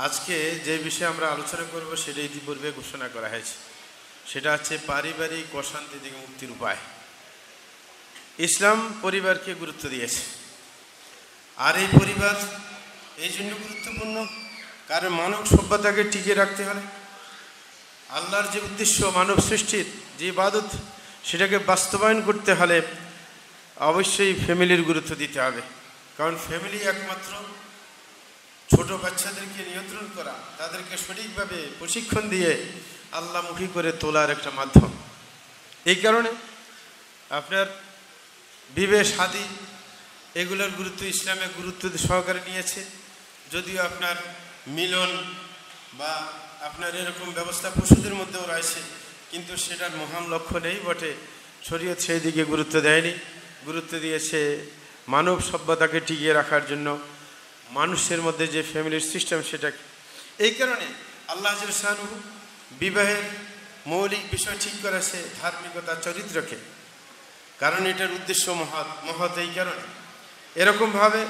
আজকে যে বিষয়ে আমরা আলোচনা করব সেটা ইতিপূর্বে ঘোষণা করা হয়েছে। সেটা হচ্ছে পারিবারিক অশান্তি থেকে মুক্তির উপায়। ইসলাম পরিবারকে গুরুত্ব দিয়েছে, আর এই পরিবার এই জন্য গুরুত্বপূর্ণ কারণ মানব সভ্যতাকে টিকিয়ে রাখতে হলে, আল্লাহর যে উদ্দেশ্য মানব সৃষ্টির যে ইবাদত সেটাকে বাস্তবায়ন করতে হলে অবশ্যই ফ্যামিলির গুরুত্ব দিতে হবে। কারণ ফ্যামিলি একমাত্র ছোট বাচ্চাদেরকে নিয়ন্ত্রণ করা, তাদেরকে সঠিকভাবে প্রশিক্ষণ দিয়ে আল্লাহমুখী করে তোলার একটা মাধ্যম। এই কারণে আপনার বিবাহ শাদী এগুলোর গুরুত্ব ইসলামে গুরুত্ব সহকারে নিয়েছে। যদিও আপনার মিলন বা আপনার এরকম ব্যবস্থা পশুদের মধ্যেও রয়েছে, কিন্তু সেটার মহান লক্ষ্য নেই বটে। শরীয়ত সেই দিকে গুরুত্ব দেয়নি, গুরুত্ব দিয়েছে মানব সভ্যতাকে টিকিয়ে রাখার জন্য মানুষের মধ্যে যে ফ্যামিলির সিস্টেম সেটাকে। এই কারণে আল্লাহ শানুহু বিবাহের মৌলিক বিষয় ঠিক করেছে ধার্মিকতা চরিত্রকে, কারণ এটার উদ্দেশ্য মহৎ। এই কারণে এরকমভাবে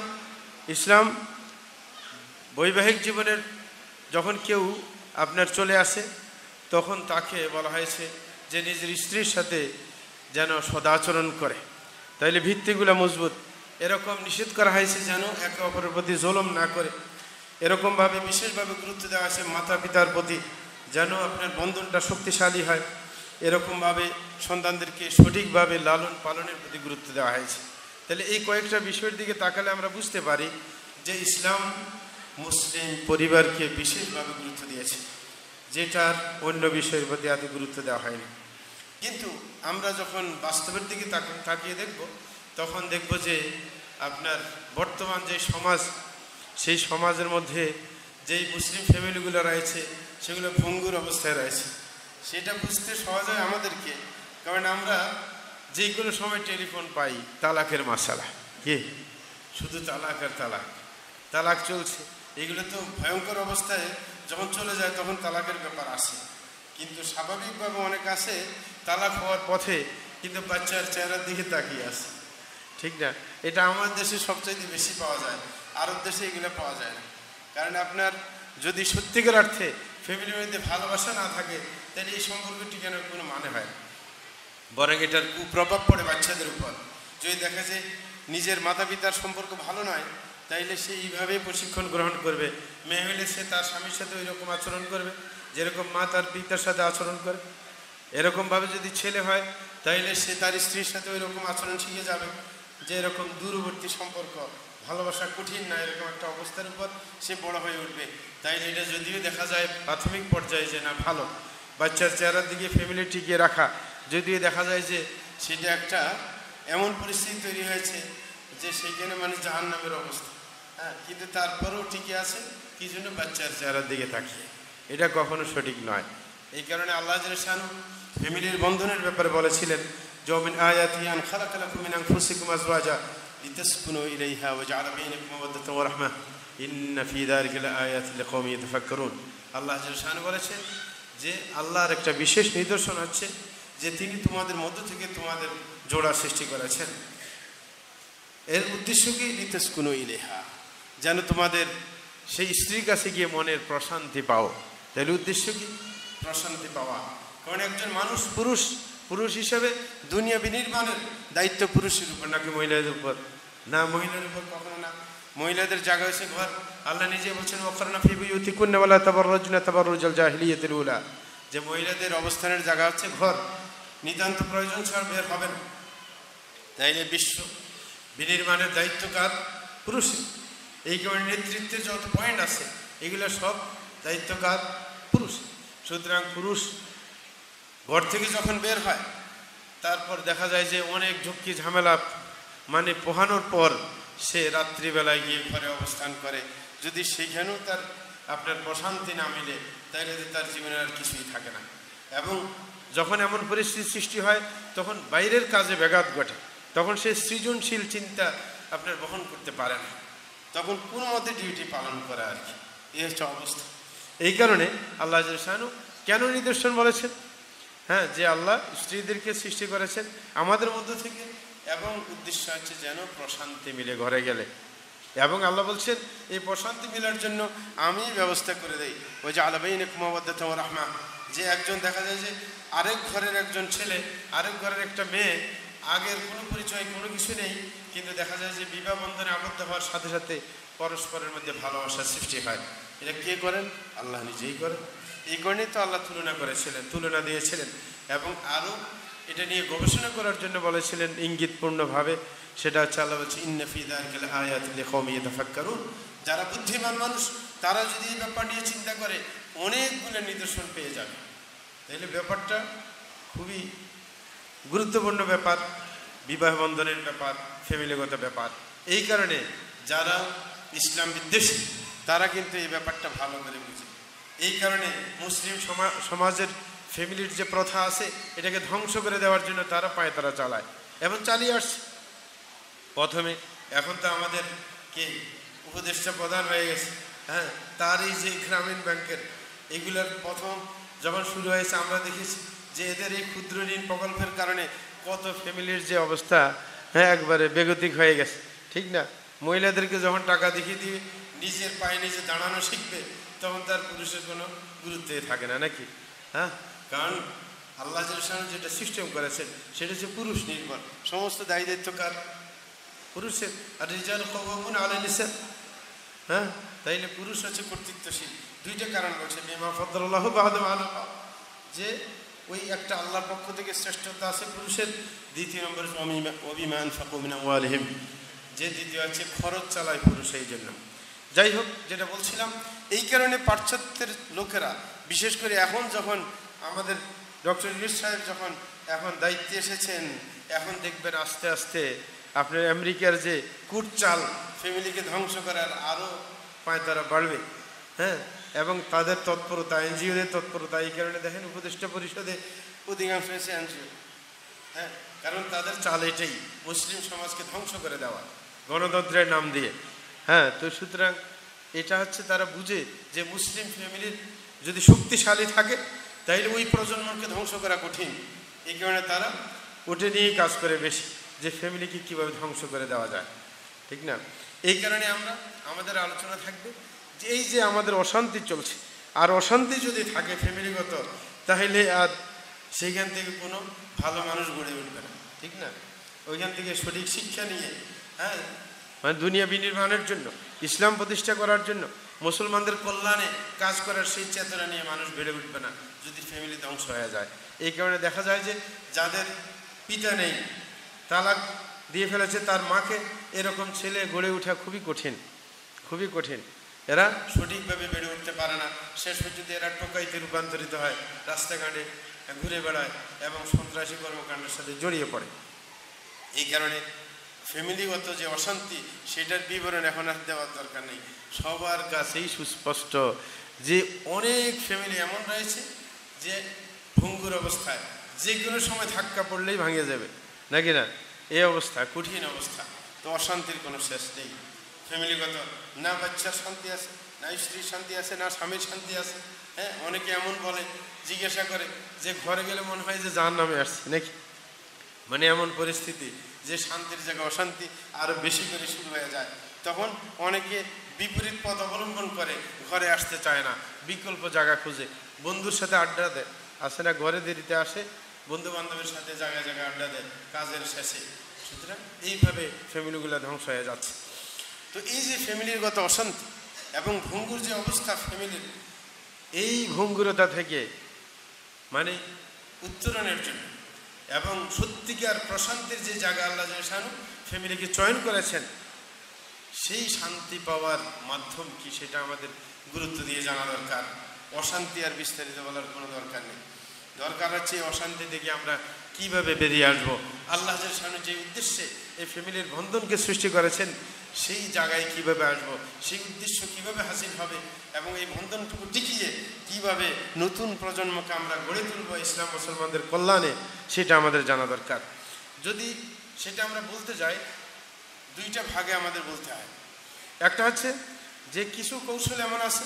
ইসলাম বৈবাহিক জীবনের যখন কেউ আপনার চলে আসে তখন তাকে বলা হয়েছে যে নিজের স্ত্রীর সাথে যেন সদাচরণ করে, তাইলে ভিত্তিগুলো মজবুত। এরকম নিষেধ করা হয়েছে যেন একে অপরের প্রতি জুলুম না করে। এরকমভাবে বিশেষভাবে গুরুত্ব দেওয়া হয়েছে মাতা পিতার প্রতি, যেন আপনার বন্ধনটা শক্তিশালী হয়। এরকমভাবে সন্তানদেরকে সঠিকভাবে লালন পালনের প্রতি গুরুত্ব দেওয়া হয়েছে। তাহলে এই কয়েকটা বিষয়ের দিকে তাকালে আমরা বুঝতে পারি যে ইসলাম মুসলিম পরিবারকে বিশেষভাবে গুরুত্ব দিয়েছে, যেটার অন্য বিষয়ের প্রতি এত গুরুত্ব দেওয়া হয়নি। কিন্তু আমরা যখন বাস্তবের দিকে তাকিয়ে দেখব তখন দেখব যে আপনার বর্তমান যে সমাজ, সেই সমাজের মধ্যে যেই মুসলিম ফ্যামিলিগুলো রয়েছে সেগুলো ভঙ্গুর অবস্থায় রয়েছে। সেটা বুঝতে সহজ হয় আমাদেরকে, কারণ আমরা যে কোনো সময় টেলিফোন পাই তালাকের মাসালা, কি শুধু তালাক আর তালাক চলছে। এগুলো তো ভয়ঙ্কর অবস্থায় যখন চলে যায় তখন তালাকের ব্যাপার আসে। কিন্তু স্বাভাবিকভাবে অনেক আসে তালাক হওয়ার পথে, কিন্তু বাচ্চার চেহারার দিকে তাকিয়ে আসে, ঠিক না? এটা আমার দেশে সবচাইতে বেশি পাওয়া যায়, আরব দেশে এগুলো পাওয়া যায় না। কারণ আপনার যদি সত্যিকার অর্থে ফ্যামিলির মধ্যে ভালোবাসা না থাকে তাহলে এই সম্পর্ক টিকানোর কোনো মানে হয় না, বরং এটার কুপ্রভাব পড়ে বাচ্চাদের উপর। যদি দেখা যায় নিজের মাতা পিতার সম্পর্ক ভালো নয় তাইলে সে এইভাবেই প্রশিক্ষণ গ্রহণ করবে। মেয়ে হলে সে তার স্বামীর সাথে ওই রকম আচরণ করবে যেরকম মা তার পিতার সাথে আচরণ করে। এরকমভাবে যদি ছেলে হয় তাইলে সে তার স্ত্রীর সাথে ওই রকম আচরণ শিখে যাবে, যে এরকম দূরবর্তী সম্পর্ক, ভালোবাসা কঠিন না, এরকম একটা অবস্থার উপর সে বড় হয়ে উঠবে। তাইলে এটা যদিও দেখা যায় প্রাথমিক পর্যায়ে যে না ভালো, বাচ্চার চেহারার দিকে ফ্যামিলি টিকিয়ে রাখা, যদিও দেখা যায় যে সেটা একটা এমন পরিস্থিতি তৈরি হয়েছে যে সেইখানে মানে জাহান্নামের অবস্থা। হ্যাঁ, কিন্তু তারপরেও টিকে আছে কি জন্য? বাচ্চার চেহারার দিকে তাকিয়ে। এটা কখনো সঠিক নয়। এই কারণে আল্লাহ শানুহু ফ্যামিলির বন্ধনের ব্যাপারে বলেছিলেন যে মিন আয়াতিহি আন খালাকা লাকুম মিন আনফুসিকুম আজওয়াজা লিতাসকুনু ইলাইহা ওয়া জাআলা বাইনাকুম মাওয়াদ্দাতান ওয়া রাহমাহ ইন্না ফী যালিকা লাআয়াতিন লিকাওমিন ইয়াতাফাক্কারুন। আল্লাহ শানুহু বলেছেন যে আল্লাহর একটা বিশেষ নিদর্শন হচ্ছে যে তিনি তোমাদের মধ্য থেকে তোমাদের জোড়া সৃষ্টি করেছেন। এর উদ্দেশ্য কি? লিতাসকুনু ইলাইহা, যেন তোমাদের সেই স্ত্রীর কাছে গিয়ে মনের প্রশান্তি পাও। তাহলে উদ্দেশ্য কি? প্রশান্তি পাওয়া। কারণ একজন মানুষ পুরুষ হিসেবে দুনিয়া বিনির্মাণের দায়িত্ব পুরুষের উপর, নাকি মহিলাদের উপর? না, মহিলাদের উপর কখনো না। মহিলাদের জায়গা হয়েছে ঘর। আল্লাহ নিজে বলছেন ওয়াকরনা ফি বুয়ুতিকুন্না ওয়ালা তাবাররাজনা তাবাররুজাল জাহিলিয়াতিল উলা, যে মহিলাদের অবস্থানের জায়গা হচ্ছে ঘর, নিতান্ত প্রয়োজন ছাড়া বের হবে না। তাইলে বিশ্ব বিনির্মাণের দায়িত্ব কার? পুরুষের। এই কারণে নেতৃত্বের যত পয়েন্ট আছে এগুলো সব দায়িত্ব কার? পুরুষ। সুতরাং পুরুষ ঘর থেকে যখন বের হয় তারপর দেখা যায় যে অনেক ঝক্কি ঝামেলা মানে পোহানোর পর সে রাত্রিবেলায় গিয়ে ঘরে অবস্থান করে। যদি সেইখানেও তার আপনার প্রশান্তি না মিলে তাহলে তার জীবনে আর কিছুই থাকে না। এবং যখন এমন পরিস্থিতি সৃষ্টি হয় তখন বাইরের কাজে ব্যাঘাত ঘটে, তখন সে সৃজনশীল চিন্তা আপনার বহন করতে পারে না, তখন কোনো মতে ডিউটি পালন করে আর কি। এই হচ্ছে অবস্থা। এই কারণে আল্লাহ শানুহু কেন নিদর্শন বলেছেন? হ্যাঁ, যে আল্লাহ স্ত্রীদেরকে সৃষ্টি করেছেন আমাদের মধ্য থেকে, এবং উদ্দেশ্য হচ্ছে যেন প্রশান্তি মিলে ঘরে গেলে। এবং আল্লাহ বলছেন এই প্রশান্তি মেলার জন্য আমি ব্যবস্থা করে দেই। ওই যে আলাবাইনাকুম মাওয়াদ্দাতান ওয়া রাহমা, যে একজন দেখা যায় যে আরেক ঘরের একজন ছেলে আরেক ঘরের একটা মেয়ে, আগের কোনো পরিচয় কোনো কিছু নেই, কিন্তু দেখা যায় যে বিবাহ বন্ধনে আবদ্ধ হওয়ার সাথে সাথে পরস্পরের মধ্যে ভালোবাসার সৃষ্টি হয়। এটা কে করেন? আল্লাহ নিজেই করেন। এই কারণেই তো আল্লাহ তুলনা দিয়েছিলেন এবং আরও এটা নিয়ে গবেষণা করার জন্য বলেছিলেন ইঙ্গিতপূর্ণভাবে। সেটা হচ্ছে আল্লাহ বলছে ইন্না ফি যালিকা লাআয়াতিন লিকাওমিন ইয়াতাফাক্কারুন, যারা বুদ্ধিমান মানুষ তারা যদি এই ব্যাপার নিয়ে চিন্তা করে অনেকগুলো নিদর্শন পেয়ে যাবে। তাহলে ব্যাপারটা খুবই গুরুত্বপূর্ণ ব্যাপার, বিবাহ বন্ধনের ব্যাপার, ফ্যামিলিগত ব্যাপার। এই কারণে যারা ইসলাম বিদ্বেষী তারা কিন্তু এই ব্যাপারটা ভালো করে বুঝে। এই কারণে মুসলিম সমাজের ফ্যামিলির যে প্রথা আছে এটাকে ধ্বংস করে দেওয়ার জন্য তারা পায়তারা চালায় এবং চালিয়ে আসছে প্রথমে। এখন তো আমাদের কে উপদেষ্টা প্রধান হয়ে গেছে, হ্যাঁ, তার এই যে গ্রামীণ ব্যাংকের এগুলোর প্রথম যখন শুরু হয়েছে আমরা দেখেছি যে এদের এই ক্ষুদ্র ঋণ প্রকল্পের কারণে কত ফ্যামিলির যে অবস্থা, হ্যাঁ, একবারে বেগতিক হয়ে গেছে, ঠিক না? মহিলাদেরকে যখন টাকা দেখিয়ে দিয়ে নিজের পায়ে নিজে দাঁড়ানো শিখবে তখন তার পুরুষের কোনো গুরুত্বই থাকে না, নাকি? হ্যাঁ, কারণ আল্লাহ যেটা সিস্টেম করেছেন সেটা হচ্ছে পুরুষ নির্ভর, সমস্ত দায়ী দায়িত্ব কার? পুরুষের। আর রিজাল কওয়ামুন আলা নিসা, হ্যাঁ, তাইলে পুরুষ হচ্ছে কর্তৃত্বশীল। দুইটা কারণ বলছে বিমা ফাদ্দালাল্লাহু বা'দাহু আলা বা'দ, যে ওই একটা আল্লাহর পক্ষ থেকে শ্রেষ্ঠতা আছে পুরুষের। দ্বিতীয় নম্বর ওয়াবিমা আনফাকু মিন আমওয়ালিহিম, যে দ্বিতীয় হচ্ছে খরচ চালায় পুরুষ। এই জন্য যাই হোক, যেটা বলছিলাম, এই কারণে পাশ্চাত্যের লোকেরা বিশেষ করে এখন যখন আমাদের ডক্টর ইউনূস সাহেব যখন এখন দায়িত্বে এসেছেন, এখন দেখবেন আস্তে আস্তে আপনার আমেরিকার যে কুটচাল ফ্যামিলিকে ধ্বংস করার আরও পায়তারা বাড়বে, হ্যাঁ, এবং তাদের তৎপরতা, এনজিওদের তৎপরতা। এই কারণে দেখেন উপদেষ্টা পরিষদে অধিকাংশ হয়েছে এনজিও, হ্যাঁ, কারণ তাদের চাল এটাই, মুসলিম সমাজকে ধ্বংস করে দেওয়া গণতন্ত্রের নাম দিয়ে, হ্যাঁ। তো সুতরাং এটা হচ্ছে তারা বুঝে যে মুসলিম ফ্যামিলির যদি শক্তিশালী থাকে তাইলে ওই প্রজন্মকে ধ্বংস করা কঠিন। এই কারণে তারা ওটা নিয়েই কাজ করে বেশি, যে ফ্যামিলিকে কীভাবে ধ্বংস করে দেওয়া যায়, ঠিক না? এই কারণে আমাদের আলোচনা থাকবে যে এই যে আমাদের অশান্তি চলছে, আর অশান্তি যদি থাকে ফ্যামিলিগত, তাহলে আর সেইখান থেকে কোনো ভালো মানুষ গড়ে উঠবে না, ঠিক না? ওইখান থেকে সঠিক শিক্ষা নিয়ে, হ্যাঁ, মানে দুনিয়া বিনির্মাণের জন্য, ইসলাম প্রতিষ্ঠা করার জন্য, মুসলমানদের কল্যাণে কাজ করার সেই চেতনা নিয়ে মানুষ বেড়ে উঠবে না যদি ফ্যামিলি ধ্বংস হয়ে যায়। এই কারণে দেখা যায় যে যাদের পিতা নেই, তালাক দিয়ে ফেলেছে তার মাকে, এরকম ছেলে গড়ে ওঠা খুবই কঠিন, খুবই কঠিন। এরা সঠিকভাবে বেড়ে উঠতে পারে না, শেষ পর্যন্ত এরা টোকাইতে রূপান্তরিত হয়, রাস্তাঘাটে ঘুরে বেড়ায় এবং সন্ত্রাসী কর্মকাণ্ডের সাথে জড়িয়ে পড়ে। এই কারণে ফ্যামিলিগত যে অশান্তি সেটার বিবরণ এখন আর দেওয়ার দরকার নেই, সবার কাছেই সুস্পষ্ট যে অনেক ফ্যামিলি এমন রয়েছে যে ভঙ্গুর অবস্থায় যে কোনো সময় ধাক্কা পড়লেই ভাঙে যাবে, নাকি না? এই অবস্থা, কঠিন অবস্থা। তো অশান্তির কোনো শেষ নেই ফ্যামিলিগত, না বাচ্চার শান্তি আছে, না স্ত্রীর শান্তি আছে, না স্বামীর শান্তি আছে, হ্যাঁ। অনেকে এমন বলে, জিজ্ঞাসা করে যে ঘরে গেলে মনে হয় যে জাহান্নামে আসছে, নাকি? মানে এমন পরিস্থিতি যে শান্তির জায়গায় অশান্তি আরও বেশি করে শুরু হয়ে যায়। তখন অনেকে বিপরীত পথ অবলম্বন করে, ঘরে আসতে চায় না, বিকল্প জায়গা খুঁজে, বন্ধুর সাথে আড্ডা দেয়, আসে না, ঘরে দেরিতে আসে, বন্ধু বান্ধবের সাথে জায়গায় জায়গায় আড্ডা দেয় কাজের শেষে। সুতরাং এইভাবে ফ্যামিলিগুলো ধ্বংস হয়ে যাচ্ছে। তো এই যে ফ্যামিলিগত অশান্তি এবং ভঙ্গুর যে অবস্থা ফ্যামিলির, এই ভঙ্গুরতা থেকে মানে উত্তরণের জন্য এবং সত্যিকার প্রশান্তির যে জায়গা আল্লাহ জানেন ফ্যামিলিকে চয়ন করেছেন, সেই শান্তি পাওয়ার মাধ্যম কি সেটা আমাদের গুরুত্ব দিয়ে জানা দরকার। অশান্তি আর বিস্তারিত বলার কোনো দরকার নেই, দরকার হচ্ছে অশান্তি থেকে আমরা কিভাবে বেরিয়ে আসবো। আল্লাহ জানেন যে উদ্দেশ্যে এই ফ্যামিলির বন্ধনকে সৃষ্টি করেছেন সেই জায়গায় কিভাবে আসবো, সেই উদ্দেশ্য কিভাবে হাসিল হবে এবং এই বন্ধনটুকু টিকিয়ে কিভাবে নতুন প্রজন্মকে আমরা গড়ে তুলবো ইসলাম মুসলমানদের কল্যাণে, সেটা আমাদের জানা দরকার। যদি সেটা আমরা বলতে যাই, দুইটা ভাগে আমাদের বলতে হয়। একটা হচ্ছে যে কিছু কৌশল এমন আছে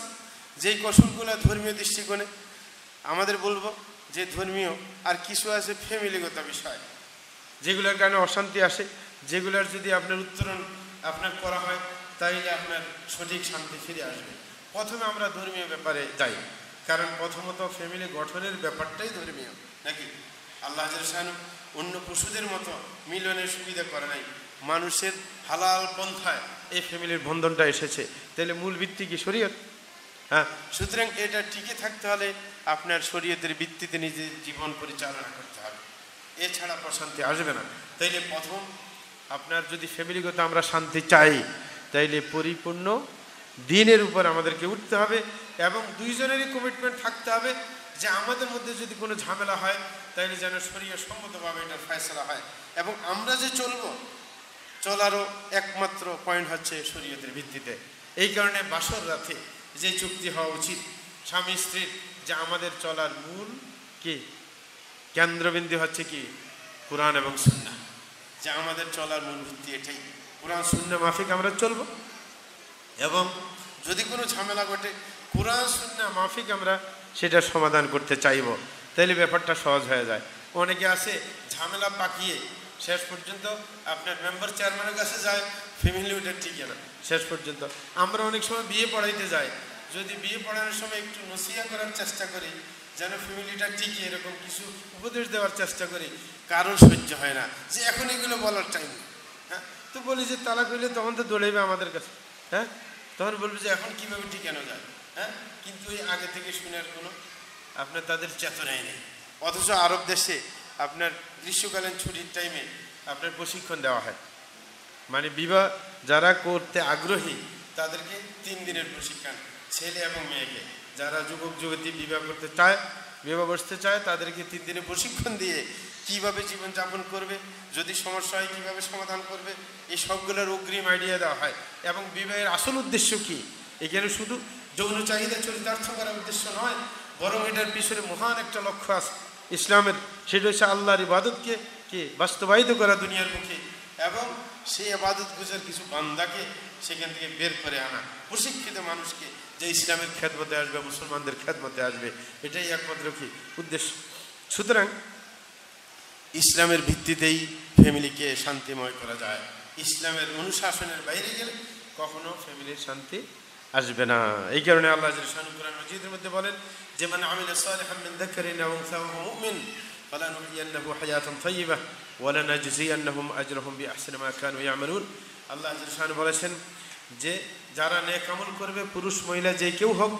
যেই কৌশলগুলো ধর্মীয় দৃষ্টিকোণে আমাদের বলবো যে ধর্মীয়, আর কিছু আছে ফ্যামিলিগত বিষয় যেগুলোর কারণে অশান্তি আসে, যেগুলোর যদি আপনার উত্তরণ আপনার করা হয় তাইলে আপনার সঠিক শান্তি ফিরে আসবে। প্রথমে আমরা ধর্মীয় ব্যাপারে যাই, কারণ প্রথমত ফ্যামিলি গঠনের ব্যাপারটাই ধর্মীয়, নাকি? আল্লাহ জাল্লাহু অন্য পশুদের মতো মিলনের সুবিধা করে নাই, মানুষের হালাল পন্থায় এই ফ্যামিলির বন্ধনটা এসেছে। তাহলে মূল ভিত্তি কি? শরীয়ত। হ্যাঁ, সুতরাং এটা টিকে থাকতে হলে আপনার শরীয়তের ভিত্তিতে নিজের জীবন পরিচালনা করতে হবে, এছাড়া প্রশান্তি আসবে না। তাইলে প্রথম আপনার যদি ফ্যামিলিগত আমরা শান্তি চাই, তাইলে পরিপূর্ণ দিনের উপর আমাদেরকে উঠতে হবে এবং দুইজনেরই কমিটমেন্ট থাকতে হবে যে আমাদের মধ্যে যদি কোনো ঝামেলা হয় তাইলে যেন শরীয়ত সম্মতভাবে এটার ফয়সালা হয়। এবং আমরা যে চলারও একমাত্র পয়েন্ট হচ্ছে শরীয়তের ভিত্তিতে। এই কারণে বাসর রাতে যে চুক্তি হওয়া উচিত স্বামী স্ত্রীর, যে আমাদের চলার মূল কি কেন্দ্রবিন্দু হচ্ছে কি? কোরআন এবং সুন্নাহ। যে আমাদের চলার মূল ভিত্তি এটাই, কোরআন সুন্নাহ মাফিক আমরা চলব এবং যদি কোনো ঝামেলা ঘটে কোরআন সুন্নাহ মাফিক আমরা সেটা সমাধান করতে চাইব, তাইলে ব্যাপারটা সহজ হয়ে যায়। অনেকে আছে ঝামেলা পাকিয়ে শেষ পর্যন্ত আপনার মেম্বার চেয়ারম্যানের কাছে যায়, ফ্যামিলি ওটা টিকে না শেষ পর্যন্ত। আমরা অনেক সময় বিয়ে পড়াইতে যাই, যদি বিয়ে পড়ানোর সময় একটু নসিহা করার চেষ্টা করি যেন ফ্যামিলিটা টিকে, এরকম কিছু উপদেশ দেওয়ার চেষ্টা করি, কারণ সহ্য হয় না যে এখন এগুলো বলার টাইম। হ্যাঁ, তো বলি যে তালাক হইলে তখন তো দৌড়াইবে আমাদের কাছে। হ্যাঁ, তখন বলবে যে এখন কীভাবে টিকানো যায়। হ্যাঁ, কিন্তু এই আগে থেকে শুনার কোনো আপনার তাদের চেতনাই নেই। অথচ আরব দেশে আপনার গ্রীষ্মকালীন ছুটির টাইমে আপনার প্রশিক্ষণ দেওয়া হয়, মানে বিবাহ যারা করতে আগ্রহী তাদেরকে 3 দিনের প্রশিক্ষণ, ছেলে এবং মেয়েকে। যারা যুবক যুবতী বিবাহ করতে চায়, বিবাহ বসতে চায়, তাদেরকে 3 দিনের প্রশিক্ষণ দিয়ে কিভাবে জীবনযাপন করবে, যদি সমস্যা হয় কীভাবে সমাধান করবে, এই সবগুলোর অগ্রিম আইডিয়া দেওয়া হয়। এবং বিবাহের আসল উদ্দেশ্য কি? এখানে শুধু যৌন চাহিদা চরিতার্থ করার উদ্দেশ্য নয়, বরং এটার পিছনে মহান একটা লক্ষ্য আছে ইসলামের, সেটা হচ্ছে আল্লাহর ইবাদতকে বাস্তবায়িত করা দুনিয়ার মুখে, এবং সেই ইবাদত গুজার কিছু বান্দাকে সেখান থেকে বের করে আনা, প্রশিক্ষিত মানুষকে যে ইসলামের খেদমতে আসবে, মুসলমানদের খেদমতে আসবে, এটাই একমাত্র কি উদ্দেশ্য। সুতরাং ইসলামের ভিত্তিতেই ফ্যামিলিকে শান্তিময় করা যায়। ইসলামের অনুশাসনের বাইরে গেলে কখনো ফ্যামিলির শান্তি আসবে না। এই কারণে আল্লাহ কোরআন মাজিদের মধ্যে বলেন যে মান আমিলা সালিহান মিন যাকারিন আও উনসা ওয়া হুয়া মুমিন ফালানুহইয়ান্নাহু হায়াতান তাইয়্যিবাহ ওয়া লানাজজিয়ান্নাহুম আজরাহুম বিআহসানি মা কানু ইয়ামালুন। আল্লাহ বলেছেন যে যারা নেক আমল করবে, পুরুষ মহিলা যে কেউ হোক,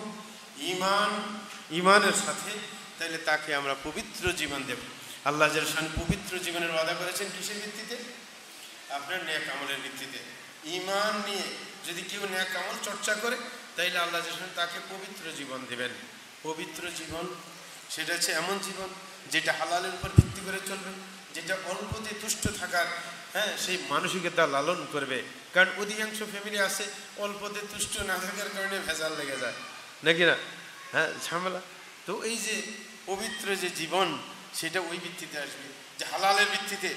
ঈমানের সাথে, তাহলে তাকে আমরা পবিত্র জীবন দেব। আল্লাহ পবিত্র জীবনের ওয়াদা করেছেন কিসের ভিত্তিতে? আপনার নেক আমলের ভিত্তিতে। ঈমান নিয়ে যদি কেউ নেক আমল চর্চা করে তাইলে আল্লাহ তাকে পবিত্র জীবন দেবেন। পবিত্র জীবন সেটা হচ্ছে এমন জীবন যেটা হালালের উপর ভিত্তি করে চলবে, যেটা অল্পতে তুষ্ট থাকার সেই মানসিকতা লালন করবে। কারণ অধিকাংশ ফ্যামিলি আছে অল্পতে তুষ্ট না থাকার কারণে ভেজাল লেগে যায়, নাকি না? ঝামেলা। তো এই যে পবিত্র যে জীবন, সেটা ওই ভিত্তিতে আসবে যে হালালের ভিত্তিতে।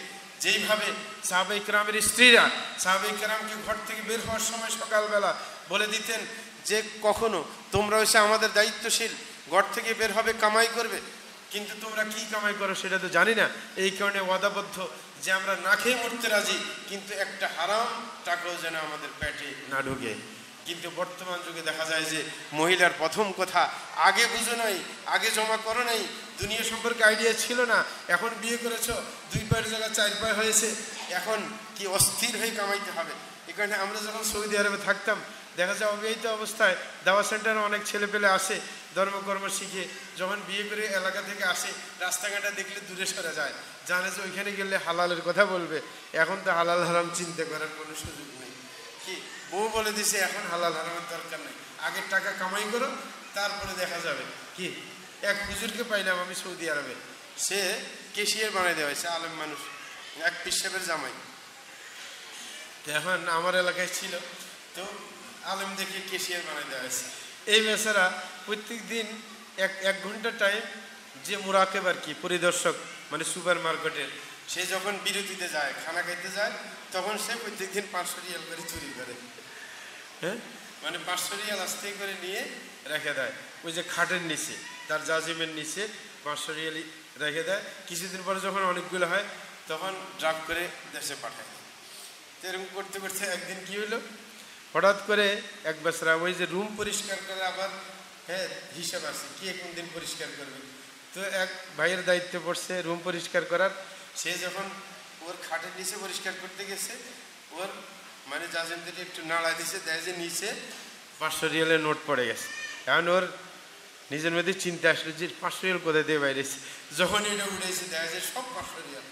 যেইভাবে সাহাবায়ে কেরামের স্ত্রীরা সাহাবায়ে কেরামকে ঘর থেকে বের হওয়ার সময় সকালবেলা বলে দিতেন যে কখনো তোমরা হচ্ছে আমাদের দায়িত্বশীল, ঘর থেকে বের হবে, কামাই করবে, কিন্তু তোমরা কি কামাই করো সেটা তো জানি না। এই কারণে ওয়াদাবদ্ধ যে আমরা না খেয়ে মরতে রাজি, কিন্তু একটা হারাম টাকাও যেন আমাদের পেটে না ঢুকে। কিন্তু বর্তমান যুগে দেখা যায় যে মহিলার প্রথম কথা, আগে বুঝো নাই, আগে জমা করো নাই, দুনিয়া সম্পর্কে আইডিয়া ছিল না, এখন বিয়ে করেছো, 2 পায়ের জায়গায় 4 পায়ে হয়েছে, এখন কি অস্থির হয়ে কামাইতে হবে। এই কারণে আমরা যখন সৌদি আরবে থাকতাম, দেখা যায় অবিবাহিত অবস্থায় দাওয়া সেন্টারে অনেক ছেলে পেলে আসে ধর্মকর্ম শিখে, যখন বিয়ে করে এলাকা থেকে আসে রাস্তাঘাটে দেখলে দূরে সরে যায়, জানে যে ওইখানে গেলে হালালের কথা বলবে। এখন তো হালাল হারাম চিন্তা করার কোনো সুযোগ নেই। কি বউ বলে দিছে এখন হালাল হারামের দরকার নেই, আগের টাকা কামাই করো, তারপরে দেখা যাবে। কি এক হুজুরকে পাইলাম আমি সৌদি আরবে, সে কেশিয়ার বানাই দেওয়া হয়েছে, আলেম মানুষ, এক পিসাবের জামাই। তো এখন আমার এলাকায় ছিল, তো আলেম দেখে কেশিয়ার বানাই দেওয়া হয়েছে। এই বেচারা প্রত্যেক দিন এক ঘন্টা টাইম যে মুরাকেব আর কি পরিদর্শক, মানে সুপার মার্কেটের, সে যখন বিরতিতে যায়, খানা খাইতে যায়, তখন সে প্রত্যেক দিন 500 রিয়াল করে চুরি করে। মানে 500 রিয়াল আস্তে করে নিয়ে রেখে দেয় ওই যে খাটের নিচে, তার জাজিমের নিচে 500 রিয়াল রেখে দেয়। কিছুদিন পরে যখন অনেকগুলো হয় তখন ড্রাফট করে দেশে পাঠায়। তো এরকম করতে করতে একদিন কি হলো, হঠাৎ করে এক বছর ওই যে রুম পরিষ্কার করে আবার হ্যাঁ হিসাব আছে কে কোন দিন পরিষ্কার করবে। তো এক ভাইয়ের দায়িত্ব পড়ছে রুম পরিষ্কার করার। সে যখন ওর খাটের নিচে পরিষ্কার করতে গেছে, ওর মানে জাজেন্দ্রটি একটু নাড়া দিছে, দেয় যে নিচে 500 রিয়ালের নোট পড়ে গেছে। এখন ওর নিজের মধ্যে চিন্তা আসলো যে 500 রিয়াল কোথায় দিয়ে বাইরেছে। যখন এটা উঠেছে দেখা যায় সব 500 রিয়াল,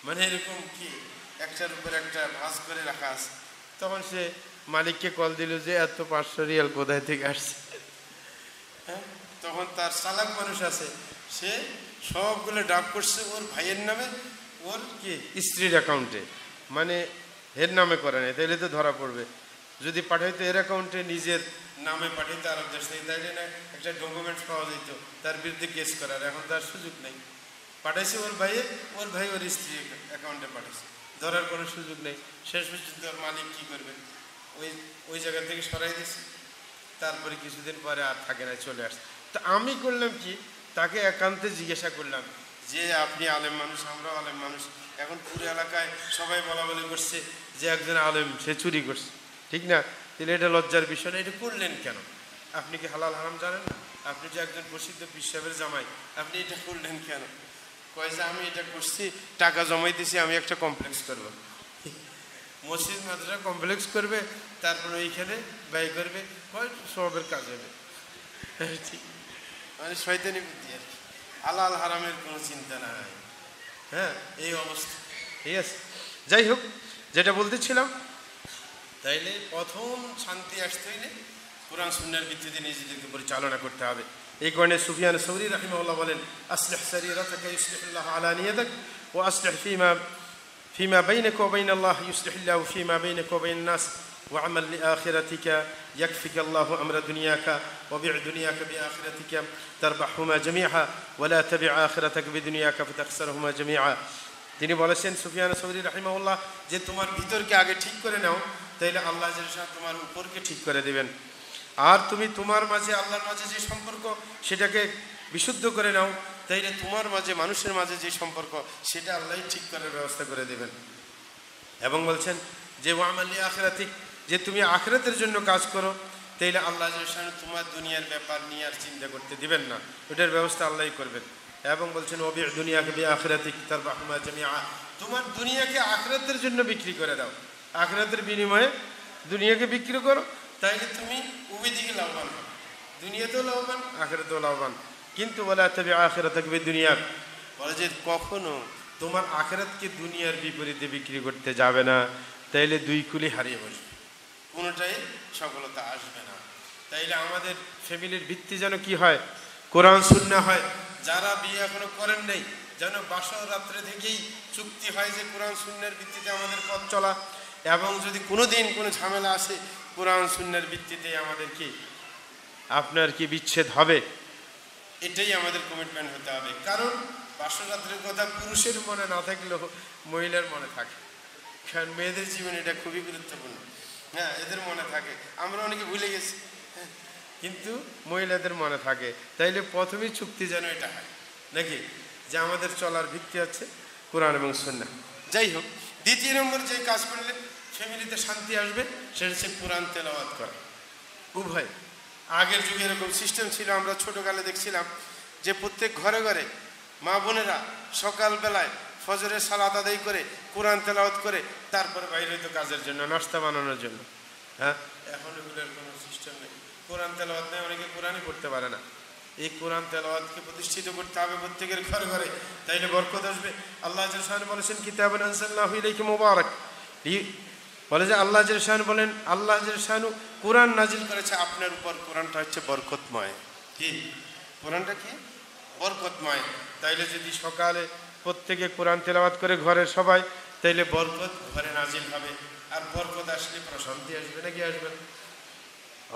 মানে এরকম কি একটার উপর একটা ভাঁজ করে রাখা আছে। তখন সে মালিককে কল দিল যে এত 500 রিয়াল কোথায় থেকে আসছে। হ্যাঁ, তখন তার চালাক মানুষ আছে, সে সবগুলো ডাক করছে ওর ভাইয়ের নামে, ওর কি স্ত্রীর অ্যাকাউন্টে, মানে এর নামে করে নেই, তাইলে তো ধরা পড়বে। যদি পাঠাইতো এর অ্যাকাউন্টে নিজের নামে পাঠাইতো আরব দেশ থেকে, তাইলে না একটা ডকুমেন্টস পাওয়া যেত তার বিরুদ্ধে কেস করার। এখন তার সুযোগ নেই, পাঠাইছে ওর ভাইয়ে, ওর ভাই ওর স্ত্রীর অ্যাকাউন্টে পাঠাইছে, ধরার কোনো সুযোগ নেই। শেষ পর্যন্ত ওর মালিক কী করবে, ওই জায়গা থেকে সরাই দিয়েছে। তারপরে কিছুদিন পরে আর থাকে না, চলে আসছে। তো আমি করলাম কি, তাকে একান্তে জিজ্ঞাসা করলাম যে আপনি আলেম মানুষ, আমরাও আলেম মানুষ, এখন পুরো এলাকায় সবাই বলা বলি করছে যে একজন আলেম সে চুরি করছে, ঠিক না? তাহলে এটা লজ্জার বিষয় না, এটা করলেন কেন? আপনি কি হালাল হারাম জানেন না? আপনি যে একজন প্রসিদ্ধ পীর সাহেবের জামাই, আপনি এটা করলেন কেন? কয় যে আমি এটা করছি, টাকা জমাই দিছি, আমি একটা কমপ্লেক্স করবো, মসজিদ মাদ্রাসা কমপ্লেক্স করবে, তারপরে ওইখানে ব্যয় করবে, কয় সবের কাজ হবে। ঠিক, মানে শয়তানি বুদ্ধি আর কি, হালাল হারামের কোনো চিন্তা নাই। হ্যাঁ, এই অবস্থা, ঠিক আছে। যাই হোক, যেটা বলতেছিলাম, তাইলে প্রথম শান্তি আসতে হইলে কোরআন সুন্নাহর ভিত্তিতে নিজেদেরকে পরিচালনা করতে হবে। এই কারণে সুফিয়ান সৌরি রাহিমাহুল্লাহ বলেন, আসলিহ সারিরাতাকা ইউসলিহুল্লাহু আলানিয়াতাক ওয়া আসলিহ ফিমা বাইনাকা ওয়া বাইনাল্লাহ ইউসলিহুল্লাহু ফিমা বাইনাকা ওয়া বাইনান নাস ওয়া আমাল লিআখিরাতিকা ইয়াকফিকা আল্লাহু আমরা দুনিয়াকা ওয়া বি'আ দুনিয়াকা বিআখিরাতিকা তারবাহুমা জামিআ ওয়া লা তাবি' আখিরাতাকা বিদুনিয়াকা ফাতাখসারহুমা জামিআ। তিনি বলেছেন সুফিয়ান সৌরি রাহিমাহুল্লাহ যে তোমার ভিতরকে আগে ঠিক করে নাও, তাইলে আল্লাহ জাল্লাহু তোমার উপরকে ঠিক করে দেবেন। আর তুমি তোমার মাঝে আল্লাহর মাঝে যে সম্পর্ক সেটাকে বিশুদ্ধ করে নাও, তাইলে তোমার মাঝে মানুষের মাঝে যে সম্পর্ক সেটা আল্লাহ ঠিক করার ব্যবস্থা করে দেবেন। এবং বলছেন যে ওয়া আমাল লিআখিরাতিক, যে তুমি আখিরাতের জন্য কাজ করো, তাইলে আল্লাহ জাল্লাহু তোমার দুনিয়ার ব্যাপার নিয়ে আর চিন্তা করতে দিবেন না, ওটার ব্যবস্থা আল্লাহই করবেন। এবং বলছেন ওয়া বি'আ দুনিয়াকা বিআখিরাতিক তারবাহুমা জামিআ, তোমার দুনিয়াকে আখিরাতের জন্য বিক্রি করে দাও, আখিরাতের বিনিময়ে দুনিয়াকে বিক্রি করো, তাইলে তুমি উভয় দিকে লাভবান হবে, দুনিয়াতেও লাভবান আখিরাতেও লাভবান। কিন্তু ওয়ালা তাবি' আখিরাতাকা বিদুনিয়া, বলে যে কখনো তোমার আখিরাতকে দুনিয়ার বিপরীতে বিক্রি করতে যাবে না, তাইলে দুই কুলি হারিয়ে বসবে, কোনোটাই সফলতা আসবে না। তাইলে আমাদের ফ্যামিলির ভিত্তি যেন কি হয়, কোরআন সুন্নাহ হয়। যারা বিয়ে এখনো করেন নাই, যেন বাসর রাত্রে থেকেই চুক্তি হয় যে কোরআন সুন্নাহর ভিত্তিতে আমাদের পথ চলা, এবং যদি কোনো দিন কোনো ঝামেলা আসে কোরআন সুন্নাহর ভিত্তিতে আমাদের কি আপনার কি বিচ্ছেদ হবে, এটাই আমাদের কমিটমেন্ট হতে হবে। কারণ বাসর রাত্রের কথা পুরুষের মনে না থাকলেও মহিলার মনে থাকে, কারণ মেয়েদের জীবনে এটা খুবই গুরুত্বপূর্ণ। হ্যাঁ, এদের মনে থাকে, আমরা অনেকে ভুলে গেছি, কিন্তু মহিলাদের মনে থাকে। তাইলে প্রথমেই চুক্তি যেন এটা হয় নাকি, যে আমাদের চলার ভিত্তি হচ্ছে কোরআন এবং সুন্নাহ। যাই হোক, দ্বিতীয় নম্বর যে কাজ করলে ফ্যামিলিতে শান্তি আসবে সেটা হচ্ছে কোরআন তেলাওয়াত করা। উভয়, আগের যুগে এরকম সিস্টেম ছিল, আমরা ছোটোকালে দেখছিলাম যে প্রত্যেক ঘরে ঘরে মা বোনেরা সকালবেলায় ফজরের সালাত আদায় করে কোরআন তেলাওয়াত করে তারপরে বাইরে হইতো কাজের জন্য, নাস্তা বানানোর জন্য। হ্যাঁ, এখন এগুলোর কোনো সিস্টেম নেই, কোরআন তেলাওয়াত নেই, অনেকে কোরআনই পড়তে পারে না। এই কোরআন তেলাওয়াতকে প্রতিষ্ঠিত করতে হবে প্রত্যেকের ঘরে ঘরে, তাইলে বরকত আসবে। আল্লাহ জাল্লাহু বলেছেন কিতাবান আনজালনাহু ইলাইকা মুবারাক, বলে যে আল্লাহ জাল্লাহু বলেন, আল্লাহ জাল্লাহু কোরআন নাজিল করেছে আপনার উপর, কোরআনটা হচ্ছে বরকতময়। কি কোরআনটা কি বরকতময়। তাইলে যদি সকালে প্রত্যেকে কোরআন তেলাওয়াত করে ঘরের সবাই, তাইলে বরকত ঘরে নাজিল হবে। আর বরকত আসলে প্রশান্তি আসবে নাকি আসবে?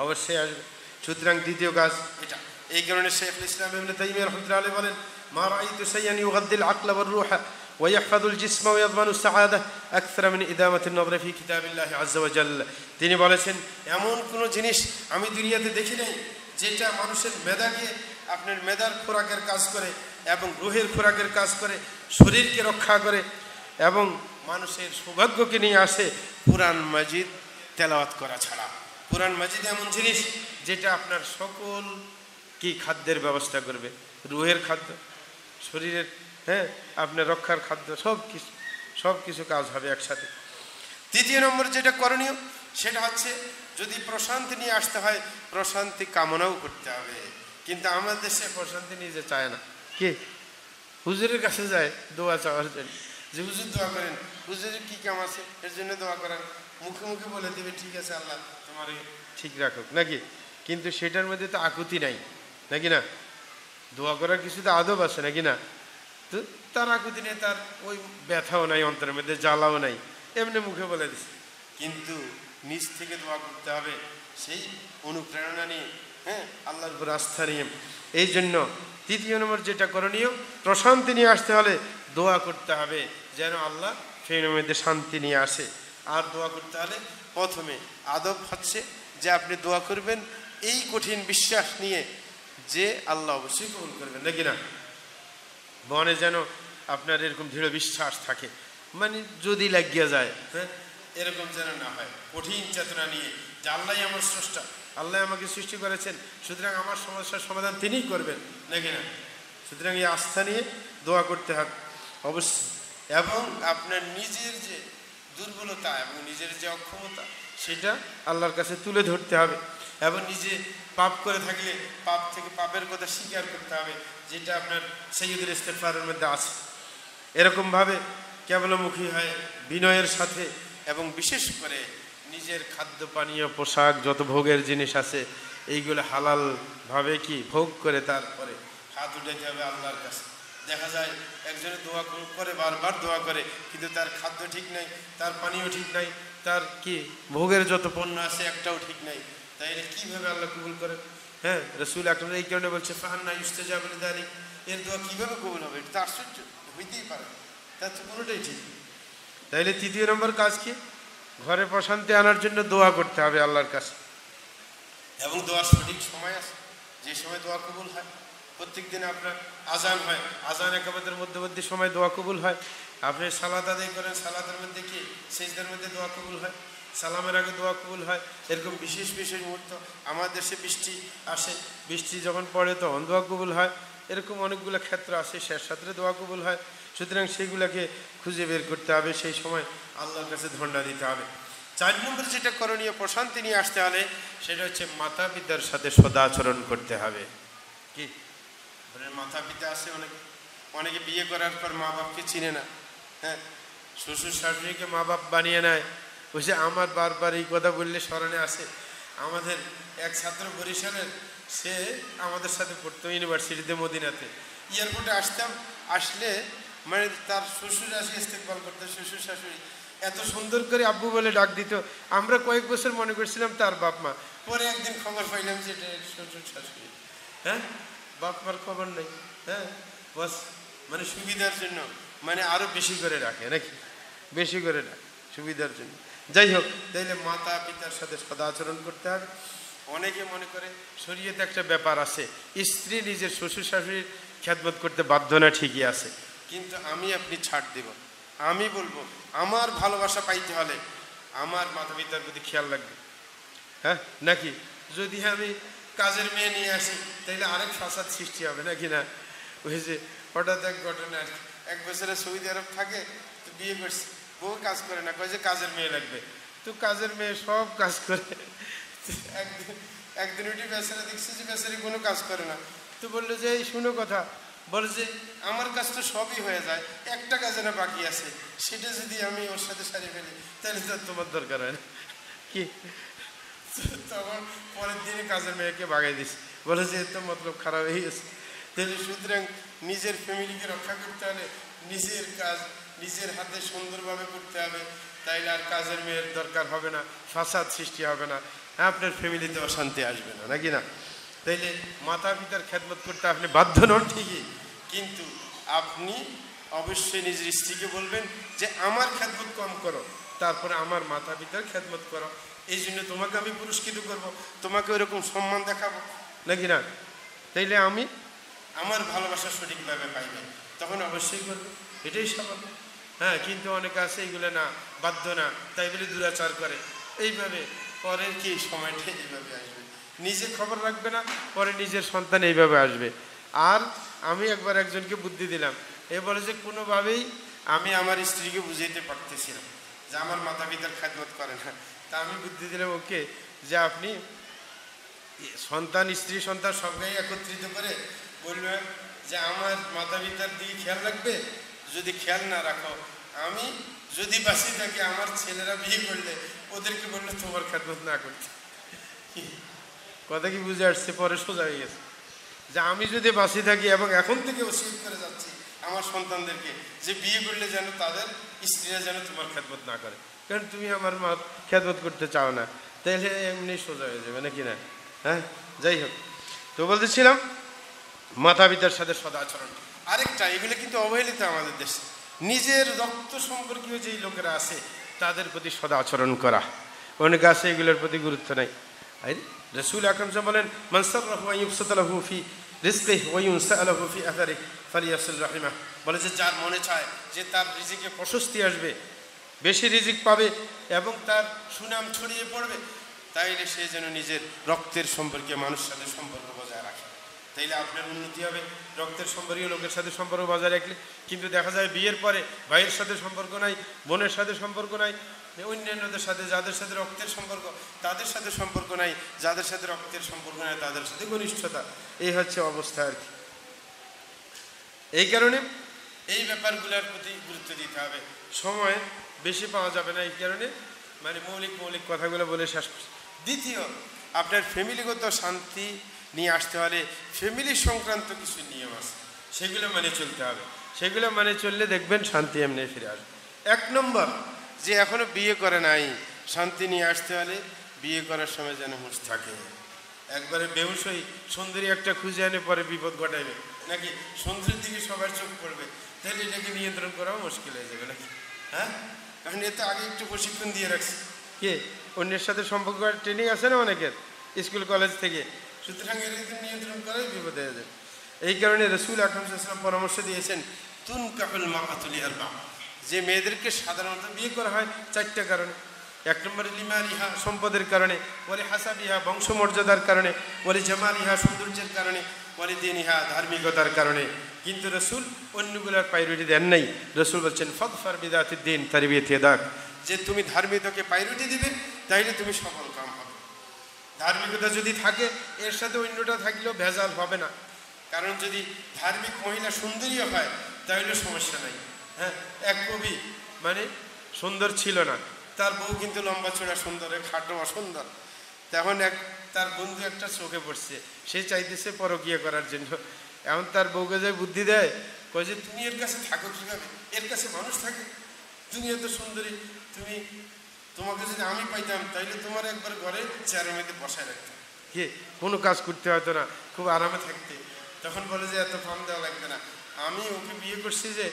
অবশ্যই আসবে। সুতরাং দ্বিতীয় কাজ এটা। এই কারণে শেখুল ইসলাম ইবনে তাইমিয়া রাহমাতুল্লাহি আলাইহি বলেন, মা রাআইতু শাইআন ইউগাদ্দিল আকলা ওয়ার রূহা ওয়া ইয়াহফাযুল জিসমা ওয়া ইয়াদমানু সাআদা আকসার মিন ইদামাতিন নাযরি ফি কিতাবিল্লাহি আযজা ওয়া জাল্লা। তিনি বলেছেন, এমন কোনো জিনিস আমি দুনিয়াতে দেখি নাই যেটা মানুষের মেধাকে, আপনার মেধার খোরাকের কাজ করে এবং রুহের খোরাকের কাজ করে, শরীরকে রক্ষা করে এবং মানুষের সৌভাগ্যকে নিয়ে আসে কোরআন মাজিদ তেলাওয়াত করা ছাড়া। কোরআন মাজিদ এমন জিনিস যেটা আপনার সকল কি খাদ্যের ব্যবস্থা করবে, রুহের খাদ্য, শরীরের আপনার রক্ষার খাদ্য, সব কিছু কাজ হবে একসাথে। তৃতীয় নম্বর যেটা করণীয় সেটা হচ্ছে, যদি প্রশান্তি নিয়ে আসতে হয় প্রশান্তি কামনাও করতে হবে। কিন্তু আমাদের দেশে প্রশান্তি নিজে চায় না, কি হুজুরের কাছে যায় দোয়া চাওয়ার জন্য, যে হুজুর দোয়া করেন, হুজুরের কি কাম আছে এর জন্য দোয়া করেন, মুখে মুখে বলে দেবে ঠিক আছে আল্লাহ তোমার ঠিক রাখুক নাকি, কিন্তু সেটার মধ্যে তো আকুতি নাই নাকি না, দোয়া করার কিছু তো আদব আছে নাকি না, তো তার আকুতি নেই, তার ওই ব্যথাও নাই, অন্তরের মধ্যে জ্বালাও নাই, এমনি মুখে বলে দিছে। কিন্তু নিজ থেকে দোয়া করতে হবে সেই অনুপ্রেরণা নিয়ে, আল্লাহর উপর আস্থা নিয়ে। এই জন্য তৃতীয় নম্বর যেটা করণীয়, প্রশান্তি নিয়ে আসতে হলে দোয়া করতে হবে যেন আল্লাহ সেই মধ্যে শান্তি নিয়ে আসে। আর দোয়া করতে হলে প্রথমে আদব হচ্ছে যে আপনি দোয়া করবেন এই কঠিন বিশ্বাস নিয়ে যে আল্লাহ অবশ্যই কবুল করবেন নাকি না, মনে যেন আপনার এরকম দৃঢ় বিশ্বাস থাকে, মানে যদি লাগিয়ে যায় এরকম যেন না হয়, কঠিন চেতনা নিয়ে যে আল্লাহ আমার স্রষ্টা, আল্লাহ আমাকে সৃষ্টি করেছেন, সুতরাং আমার সমস্যার সমাধান তিনিই করবেন নাকি না। সুতরাং এই আস্থা নিয়ে দোয়া করতে হবে অবশ্যই, এবং আপনার নিজের যে দুর্বলতা এবং নিজের যে অক্ষমতা সেটা আল্লাহর কাছে তুলে ধরতে হবে, এবং নিজে পাপ করে থাকলে পাপ থেকে পাপের কথা স্বীকার করতে হবে, যেটা আপনার সাইয়্যিদুল ইস্তিগফারের মধ্যে আছে। এরকমভাবে কেবলমুখী হয় বিনয়ের সাথে, এবং বিশেষ করে নিজের খাদ্য পানীয় পোশাক যত ভোগের জিনিস আছে এইগুলো হালালভাবে কি ভোগ করে তারপরে হাত উঠাইতে হবে আল্লাহর কাছে। দেখা যায় একজনে দোয়া করে, বারবার দোয়া করে, কিন্তু তার খাদ্য ঠিক নাই, তার পানীয় ঠিক নাই, তার কি ভোগের যত পণ্য আছে একটাও ঠিক নাই, তাই এটা কীভাবে আল্লাহ কবুল করেন? রাসূল আকরাম এই কারণে বলছে ফান্না ইউস্তাজাবু লিযালিক, এর দোয়া কীভাবে কবুল হবে? এটা তো আশ্চর্য, হইতেই পারে, তার তো কোনোটাই ঠিক। তাইলে তৃতীয় নম্বর কাজ কি? ঘরে প্রশান্তি আনার জন্য দোয়া করতে হবে আল্লাহর কাছে, এবং দোয়ার সঠিক সময় আছে, যে সময় দোয়া কবুল হয়। প্রত্যেক দিন আপনার আজান হয়, আজান একাবাদের মধ্যবর্তী সময় দোয়া কবুল হয়। আপনি সালাত আদায় করেন, সালাতের মধ্যে কি সিজদার মধ্যে দোয়া কবুল হয়, সালামের আগে দোয়া কবুল হয়। এরকম বিশেষ বিশেষ মুহূর্ত, আমার দেশে বৃষ্টি আসে, বৃষ্টি যখন পড়ে তখন দোয়া কবুল হয়। এরকম অনেকগুলো ক্ষেত্র আছে, শেষ রাত্রে দোয়া কবুল হয়। সুতরাং সেইগুলোকে খুঁজে বের করতে হবে, সেই সময় আল্লাহর কাছে ধন্যবাদ দিতে হবে। 4 নম্বর যেটা করণীয় প্রশান্তি নিয়ে আসতে হলে সেটা হচ্ছে মাতা পিতার সাথে সদাচরণ করতে হবে। কি মাতা পিতা আছে, অনেকে বিয়ে করার পর মা বাপকে চিনে না, শ্বশুর শাশুড়িকে মা বাপ বানিয়ে নেয়। বলছে আমার বারবার এই কথা বললে স্মরণে আসে, আমাদের এক ছাত্র বরিশালের, সে আমাদের সাথে পড়তো ইউনিভার্সিটিতে মদিনাতে। এয়ারপোর্টে আসলে মানে তার শ্বশুর আসে ইস্তেকবাল করতো, শ্বশুর শাশুড়ি এত সুন্দর করে আব্বু বলে ডাক দিত। আমরা কয়েক বছর মনে করছিলাম তার বাপ মা, পরে একদিন খবর পাইলাম যে এটা শ্বশুর শাশুড়ি। বাপ মার খবর নেই, বস মানে সুবিধার জন্য মানে আরো বেশি করে রাখে নাকি, বেশি করে রাখে সুবিধার জন্য। যাই হোক, তাইলে মাতা পিতার সাথে সদাচরণ করতে হবে। অনেকে মনে করে শরীয়তে একটা ব্যাপার আছে, স্ত্রী নিজের শ্বশুর শাশুড়ির খেদমত করতে বাধ্য না, ঠিকই আছে, কিন্তু আমি আপনি ছাড় দেব। আমি বলবো আমার ভালোবাসা পাইতে হলে আমার মাতা পিতার প্রতি খেয়াল রাখবে, নাকি যদি আমি কাজের মেয়ে নিয়ে আসি তাইলে আরেক ফাসাদ সৃষ্টি হবে নাকি না। ওই যে হঠাৎ এক ঘটনা, 1 বছরে সৌদি আরব থাকে, তো বিয়ে করছে, বউ কাজ করে না, কয় যে কাজের মেয়ে লাগবে, তো কাজের মেয়ে সব কাজ করে। একদিন উঠে বেচারা দেখছে যে বেচারি কোনো কাজ করে না, তো বললো যে এই শুনো কথা, বলে যে আমার কাজ তো সবই হয়ে যায়, একটা কাজে না বাকি আছে, সেটা যদি আমি ওর সাথে সারিয়ে ফেলি তাহলে তো তোমার দরকার হয় না কি। তখন পরের দিনে কাজের মেয়েকে বাগাই দিস, বলে যে তো মতলব খারাপ হয়ে গেছে। তাহলে সুতরাং নিজের ফ্যামিলিকে রক্ষা করতে হলে নিজের কাজ নিজের হাতে সুন্দরভাবে করতে হবে, তাইলে আর কাজের মেয়ের দরকার হবে না, ফাসাদ সৃষ্টি হবে না, আপনার ফ্যামিলিতে অশান্তি আসবে না, নাকি না। তাইলে মাতা পিতার খেদমত করতে আপনি বাধ্য নন ঠিকই, কিন্তু আপনি অবশ্যই নিজের স্ত্রীকে বলবেন যে আমার খেদমত কম করো, তারপরে আমার মাতা পিতার খেদমত করো, এই জন্য তোমাকে আমি পুরস্কৃত করব, তোমাকে ওইরকম সম্মান দেখাবো, নাকি না। তাইলে আমি আমার ভালোবাসা সঠিকভাবে পাইবে, তখন অবশ্যই করবে, এটাই স্বাভাবিক। কিন্তু অনেকে আছে এইগুলো না, বাধ্য না, তাই বলে দুরাচার করে, এইভাবে পরের কি সময়টা এইভাবে আসবে, নিজে খবর রাখবে না, পরে নিজের সন্তান এইভাবে আসবে। আর আমি একবার একজনকে বুদ্ধি দিলাম, এ বলে যে কোনোভাবেই আমি আমার স্ত্রীকে বুঝাইতে পারতেছিলাম যে আমার মাতা পিতার খেদমত করে না। তা আমি বুদ্ধি দিলাম ওকে যে আপনি সন্তান, স্ত্রী সন্তান সবকে একত্রিত করে বলবেন যে আমার মাতা পিতার দিকে খেয়াল রাখবে, যদি খেয়াল না রাখো, আমি যদি বাঁচি থাকি আমার ছেলেরা বিয়ে করলে ওদেরকে বললে তোমার খেদমত না করতে। কথা কি বুঝে আসছে? পরে সোজা হয়ে গেছে যে আমি যদি বাঁচি থাকি এবং এখন থেকে ওসিয়ত করে যাচ্ছি আমার সন্তানদেরকে যে বিয়ে করলে যেন তাদের স্ত্রীরা যেন তোমার খেদমত না করে, কারণ তুমি আমার মা খেদমত করতে চাও না, তাহলে এমনি সোজা হয়ে যাবে নাকি না? হ্যাঁ, যাই হোক, তো বলতেছিলাম মাতা পিতার সাথে সদাচরণ। আরেকটা, এগুলো কিন্তু অবহেলিত আমাদের দেশে, নিজের রক্ত সম্পর্কীয় যেই লোকেরা আছে তাদের প্রতি সদাচরণ করা। অনেকে আছে এগুলোর প্রতি গুরুত্ব নাই। রাসূল আকরাম বলেন, মান সাররাহু আন ইউবসাতা লাহু ফি রিজকিহি ওয়া ইউনসা লাহু ফি আথারিহি ফালিয়াসিল রাহিমাহ। বলে যে যার মনে চায় যে তার রিজিকে প্রশস্তি আসবে, বেশি রিজিক পাবে এবং তার সুনাম ছড়িয়ে পড়বে, তাইলে সে যেন নিজের রক্তের সম্পর্কে মানুষের সাথে সম্পর্ক বজায় রাখে, তাইলে আপনার উন্নতি হবে। রক্তের সম্পর্কীয় লোকের সাথে সম্পর্ক বজায় রাখলে। কিন্তু দেখা যায় বিয়ের পরে ভাইয়ের সাথে সম্পর্ক নাই, বোনের সাথে সম্পর্ক নাই, অন্যান্যদের সাথে যাদের সাথে রক্তের সম্পর্ক তাদের সাথে সম্পর্ক নাই, যাদের সাথে রক্তের সম্পর্ক নাই তাদের সাথে ঘনিষ্ঠতা। এই হচ্ছে অবস্থা আর কি। এই কারণে এই ব্যাপারগুলোর প্রতি গুরুত্ব দিতে হবে। সময় বেশি পাওয়া যাবে না, এই কারণে মানে মৌলিক কথাগুলো বলে শেষ করছি। দ্বিতীয়, আপনার ফ্যামিলিগত শান্তি নিয়ে আসতে হলে ফ্যামিলি সংক্রান্ত কিছু নিয়ম আছে, সেগুলো মানে চলতে হবে। সেগুলো মানে চললে দেখবেন শান্তি এমনি ফিরে আসবে। 1 নম্বর, যে এখনো বিয়ে করে নাই, শান্তি নিয়ে আসতে হলে বিয়ে করার সময় যেন হুঁশ থাকে। একবারে বেহুশ হই সুন্দরী একটা খুঁজে এনে পরে বিপদ ঘটাইবে নাকি, সুন্দরীর দিকে সবার চোখ পড়বে, তাহলে এটাকে নিয়ন্ত্রণ করাও মুশকিল হয়ে যাবে নাকি? হ্যাঁ, কারণ এতে আগে একটু প্রশিক্ষণ দিয়ে রাখছি। কে অন্যের সাথে সম্পর্ক ট্রেনিং আছে না অনেকের স্কুল কলেজ থেকে, সুতরাং এর নিয়ন্ত্রণ করাই বিপদ হয়ে যাবে। এই কারণে রাসূল আকরাম সাল্লাল্লাহু আলাইহি ওয়াসাল্লাম পরামর্শ দিয়েছেন, তুনকাহুল মারআতু লিআরবা, যে মেয়েদেরকে সাধারণত বিয়ে করা হয় 4টা কারণে। 1 নম্বরে লিমালিহা, সম্পদের কারণে, ওয়ালি হাসাবিহা, বংশমর্যাদার কারণে, ওয়ালি জামালিহা, সৌন্দর্যের কারণে, ওয়ালি দীনিহা, ধার্মিকতার কারণে। কিন্তু রাসূল অন্যগুলোর প্রায়োরিটি দেন নাই। রাসূল বলছেন, ফাদফার বিদাতিদ দ্বীন তারবিয়াতি ইয়াদাক, যে তুমি ধার্মিকতাকে প্রায়োরিটি দিবে তাইলে তুমি সফল কাম হবে। ধার্মিকতা যদি থাকে এর সাথে অন্যটা থাকলেও ভেজাল হবে না, কারণ যদি ধার্মিক মহিলা সুন্দরীও হয় তাহলে সমস্যা নাই। হ্যাঁ, এক কবি মানে সুন্দর ছিল না, তার বউ কিন্তু লম্বা চোড়া সুন্দর, খাটো অসুন্দর। তখন তার বন্ধু একটা চোখে পড়ছে, সে চাইতেছে পরকীয়া করার জন্য। এখন তার বউকে যে বুদ্ধি দেয়, কয় যে তুমি এর কাছে থাকো কীভাবে, এর কাছে মানুষ থাকে, তুমি এত সুন্দরী, তোমাকে যদি আমি পাইতাম তাইলে তোমার একবার ঘরে চেয়ারের মধ্যে বসায় রাখতাম, কে কোনো কাজ করতে হয়তো না, খুব আরামে থাকতে। তখন বলে যে এত ফার্ম দেওয়া লাগবে না, আমি ওকে বিয়ে করছি যে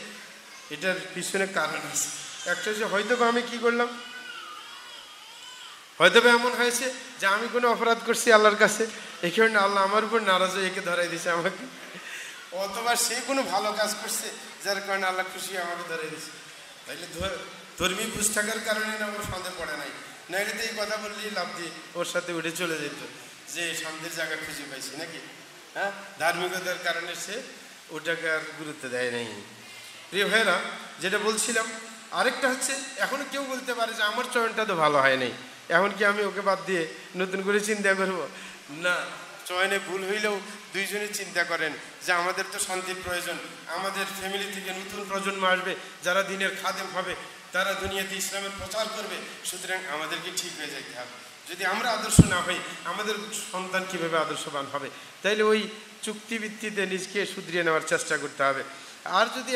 এটার পিছনে কারণ আছে। একটা যে হয়তো আমি কি করলাম, হয়তো এমন হয়েছে যে আমি কোনো অপরাধ করছি আল্লাহর কাছে, এই কারণে আল্লাহ আমার উপর নারাজ হয়ে একে ধরাই দিয়েছে আমাকে, অথবা সে কোনো ভালো কাজ করছে যার কারণে আল্লাহ খুশি আমাকে ধরাই দিয়েছে। তাইলে ধর্মী বুঝ থাকার কারণে না ওর সন্দেহ পড়ে নাই, নাইলে তো এই কথা বললেই লাভ দিয়ে ওর সাথে উঠে চলে যেত যে সন্দেহের জায়গা খুঁজে পাইছি নাকি। হ্যাঁ, ধার্মিকতার কারণে সে ওটাকে আর গুরুত্ব দেয় নাই। প্রিয় ভাইরা, যেটা বলছিলাম, আরেকটা হচ্ছে এখনো কেউ বলতে পারে যে আমার চয়নটা তো ভালো হয় নাই, এখন কি আমি ওকে বাদ দিয়ে নতুন করে চিন্তা করব? না, চয়নে ভুল হইলেও দুইজনে চিন্তা করেন যে আমাদের তো শান্তির প্রয়োজন, আমাদের ফ্যামিলি থেকে নতুন প্রজন্ম আসবে যারা দিনের খাদেম হবে, তারা দুনিয়াতে ইসলামের প্রচার করবে, সুতরাং আমাদেরকে ঠিক হয়ে যেতে হবে। যদি আমরা আদর্শ না হই, আমাদের সন্তান কীভাবে আদর্শবান হবে? তাইলে ওই চুক্তিভিত্তিতে নিজকে শুধরিয়ে নেওয়ার চেষ্টা করতে হবে। আর যদি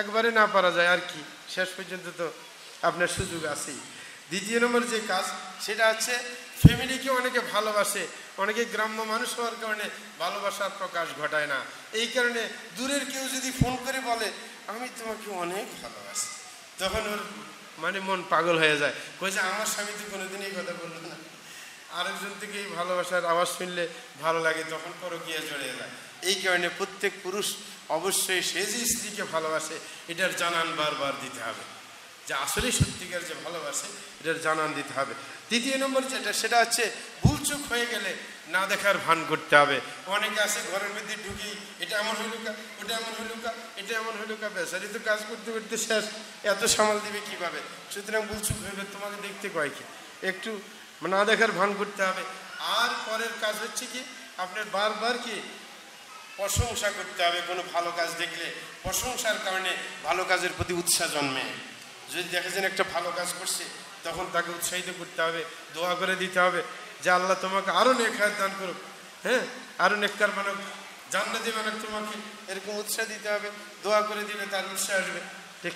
একবারে না পারা যায় আর কি, শেষ পর্যন্ত তো আপনার সুযোগ আছেই। 2 নম্বর যে কাজ, সেটা হচ্ছে ফ্যামিলিকে অনেকে ভালোবাসে, অনেকে গ্রাম্য মানুষ হওয়ার কারণে ভালোবাসার প্রকাশ ঘটায় না। এই কারণে দূরের কেউ যদি ফোন করে বলে আমি তোমাকে অনেক ভালোবাসি, তখন ওর মানে মন পাগল হয়ে যায়, কই যে আমার স্বামী তো কোনোদিন এই কথা বললো না। আরেকজন থেকে এই ভালোবাসার আওয়াজ শুনলে ভালো লাগে, তখন পরকীয়া জড়িয়ে যায়। এই কারণে প্রত্যেক পুরুষ অবশ্যই সে যে স্ত্রীকে ভালোবাসে এটার জানান বারবার দিতে হবে। যে আসলে সত্যিকার যে ভালোবাসে এটার জানান দিতে হবে। দ্বিতীয় নম্বর যেটা, সেটা হচ্ছে ভুলচুক হয়ে গেলে না দেখার ভান করতে হবে। অনেকে আছে ঘরের মধ্যে ঢুকি, এটা এমন হইল কা, ওটা এমন হইল কা, এটা এমন হইল কা, বেচারি তো কাজ করতে করতে শেষ, এত সামাল দিবে কিভাবে? সুতরাং ভুলচুক হইবে, তোমাকে দেখতে কয় কি, একটু না দেখার ভান করতে হবে। আর পরের কাজ হচ্ছে কি, আপনার বারবার কি প্রশংসা করতে হবে। কোনো ভালো কাজ দেখলে প্রশংসার কারণে ভালো কাজের প্রতি উৎসাহ জন্মে। যদি দেখা যায় একটা ভালো কাজ করছে, তখন তাকে উৎসাহিত করতে হবে, দোয়া করে দিতে হবে যে আল্লাহ তোমাকে আরও নেক হায়াত দান করুক, হ্যাঁ, আরও নেককার বানাক, জান্নাতি বানাক তোমাকে, এরকম উৎসাহ দিতে হবে। দোয়া করে দিলে তার উৎসাহ আসবে। ঠিক